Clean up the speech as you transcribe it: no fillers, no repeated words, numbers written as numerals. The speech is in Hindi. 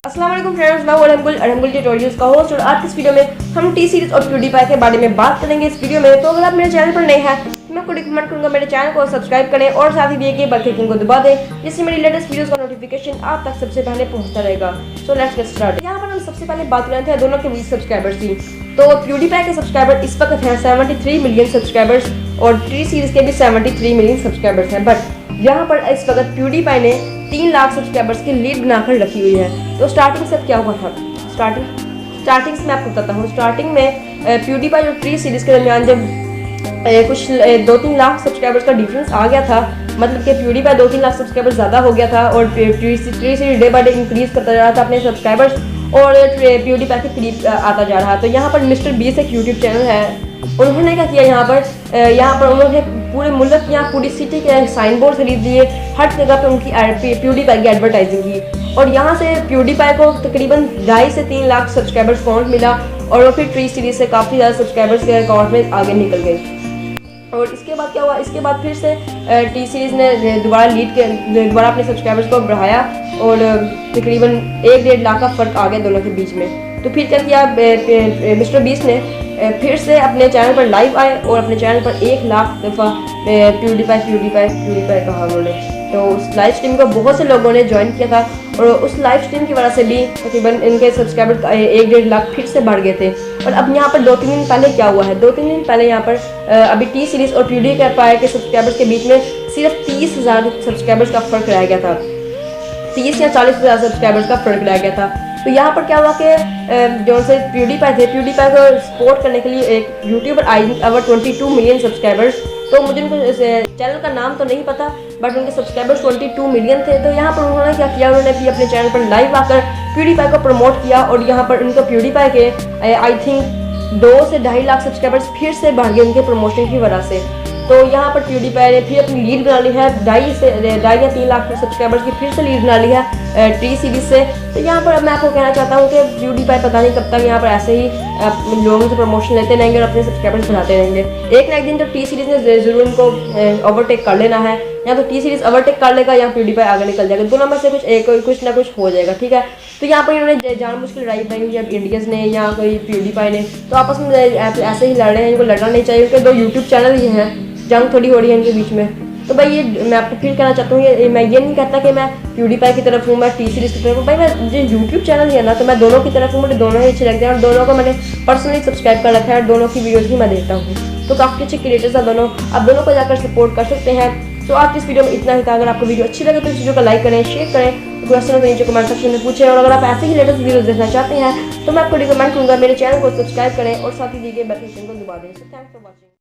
अस्सलाम वालेकुम फ्रेंड्स, मैं अरहम गुल ट्यूटोरियल्स का होस्ट और आज की इस वीडियो में हम टी सीरीज और प्यूडीपाई के बारे में बात करेंगे इस वीडियो में। तो अगर आप मेरे चैनल पर नए हैं तो मैं आपको रिकमेंड करूंगा मेरे चैनल को सब्सक्राइब करें और साथ ही दिए गए बेल आइकन को दबा दें जिससे मेरी लेटेस्ट वीडियोस का नोटिफिकेशन आप तक सबसे पहले पहुंचता रहेगा। So let's get start. यहाँ पर हम सबसे पहले बात कर रहे थे दोनों के बीच सब्सक्राइबर्स की। तो प्यूडीपाई के सब्सक्राइबर इस वक्त हैं 73 मिलियन सब्सक्राइबर्स और टी सीरीज के भी 73 मिलियन सब्सक्राइबर्स हैं। बट यहाँ पर इस वक्त प्यूडीपाई ने 3 लाख सब्सक्राइबर्स की लीड बनाकर रखी हुई है। तो स्टार्टिंग से क्या हुआ था? स्टार्टिंग से मैं आपको बताता हूँ। स्टार्टिंग में प्यूडीपाई और टी सीरीज के दरमियान जब कुछ 2-3 लाख सब्सक्राइबर्स का डिफरेंस आ गया था, मतलब कि प्यूडीपाई 2-3 लाख सब्सक्राइबर्स ज़्यादा हो गया था और T series day by day increase करता जा रहा था अपने सब्सक्राइबर्स और प्यूडीपाई के करीब आता जा रहा। तो यहाँ पर मिस्टर बीस एक यूट्यूब चैनल है, उन्होंने क्या किया यहाँ पर उन्होंने पूरे मुल्क या पूरी सिटी के साइन बोर्ड खरीद लिए, हर जगह पे उनकी प्यूडीपाई की एडवर्टाइजिंग की और यहाँ से प्यूडीपाई को तकरीबन 2.5 से 3 लाख सब्सक्राइबर्स काउंट मिला और फिर टी सीरीज से काफ़ी ज़्यादा सब्सक्राइबर्स के अकाउंट में आगे निकल गए। और इसके बाद क्या हुआ? इसके बाद फिर से टी सीरीज ने दोबारा अपने सब्सक्राइबर्स को बढ़ाया और तकरीबन 1-1.5 लाख का फ़र्क आ गया दोनों के बीच में। तो फिर क्या किया मिस्टर बीस ने फिर से अपने चैनल पर लाइव आए और अपने चैनल पर 1 लाख दफ़ा प्यूडीपाई कहा उन्होंने। तो उस लाइव स्ट्रीम को बहुत से लोगों ने ज्वाइन किया था और उस लाइव स्ट्रीम की वजह से भी तकरीबन इनके सब्सक्राइबर 1-1.5 लाख फिर से बढ़ गए थे। और अब यहाँ पर 2-3 दिन पहले क्या हुआ है? 2-3 दिन पहले यहाँ पर अभी टी सीरीज और प्यूडीपाई के सब्सक्राइबर्स के बीच में सिर्फ 30,000 सब्सक्राइबर्स का फ़र्क रह गया था। 30 या 40,000 सब्सक्राइबर्स का फ़र्क रह गया था। तो यहाँ पर क्या हुआ कि जो से प्यूडीपाई को सपोर्ट करने के लिए एक YouTuber I our 22 million subscribers. तो मुझे उनको चैनल का नाम तो नहीं पता बट उनके सब्सक्राइबर्स 22 मिलियन थे। तो यहाँ पर उन्होंने क्या किया, उन्होंने भी अपने चैनल पर लाइव आकर प्यूडीपाई को प्रमोट किया और यहाँ पर उनको प्यूडीपाई के आई थिंक 2 से 2.5 लाख सब्सक्राइबर्स फिर से बढ़ गए उनके प्रमोशन की वजह से। तो यहाँ पर प्यूडीपाई ने फिर अपनी लीड बना ली है 2.5 या 3 लाख सब्सक्राइबर्स की फिर से लीड बना ली है टी सीरीज से। तो यहाँ पर अब मैं आपको कहना चाहता हूँ कि प्यूडीपाई पता नहीं कब तक यहाँ पर ऐसे ही लोगों से प्रमोशन लेते रहेंगे और अपने सब्सक्राइबर्स बढ़ाते रहेंगे। एक ना एक दिन तो टी सीरीज ने ज़रूर उनको ओवरटेक कर लेना है, या तो टी सीरीज ओवरटेक कर लेगा या प्यूडीपाई आगे निकल जाएगा, दोनों में से कुछ ना कुछ हो जाएगा। ठीक है, तो यहाँ पर इन्होंने जानबूझ के लड़ाई बनाई हुई है इंडियंस ने या कोई प्यूडीपाई ने, तो आपस में ऐसे ही लड़ रहे हैं। इनको लड़ना नहीं चाहिए क्योंकि 2 यूट्यूब चैनल ही हैं, जंग थोड़ी हो रही है इनके बीच में। तो भाई ये मैं आपको फिर कहना चाहता हूँ, मैं ये नहीं कहता कि मैं प्यूडीपाई की तरफ हूँ, मैं टी सीरीज की तरफ हूँ। भाई मैं जो यूट्यूब चैनल है ना, तो मैं दोनों की तरफ हूँ, मुझे दोनों ही अच्छे लगते हैं और दोनों को मैंने पर्सनली सब्सक्राइब कर रखा है और दोनों की वीडियोज़ भी मैं देखता हूँ। तो काफ़ी अच्छे क्रिएटर्स हैं दोनों, आप दोनों को जाकर सपोर्ट कर सकते हैं। तो आज इस वीडियो में इतना ही था। अगर आपको वीडियो अच्छी लगे तो इस वीडियो को लाइक करें, शेयर करें, क्वेश्चन तो नीचे कमेंट सेक्शन में पूछें। और अगर आप ऐसे ही लेटेस्ट वीडियोस देखना चाहते हैं तो मैं आपको रिकमेंड करूँगा मेरे चैनल को सब्सक्राइब करें और साथ ही दिए गए बेल आइकन को दबा दें। So thanks for watching.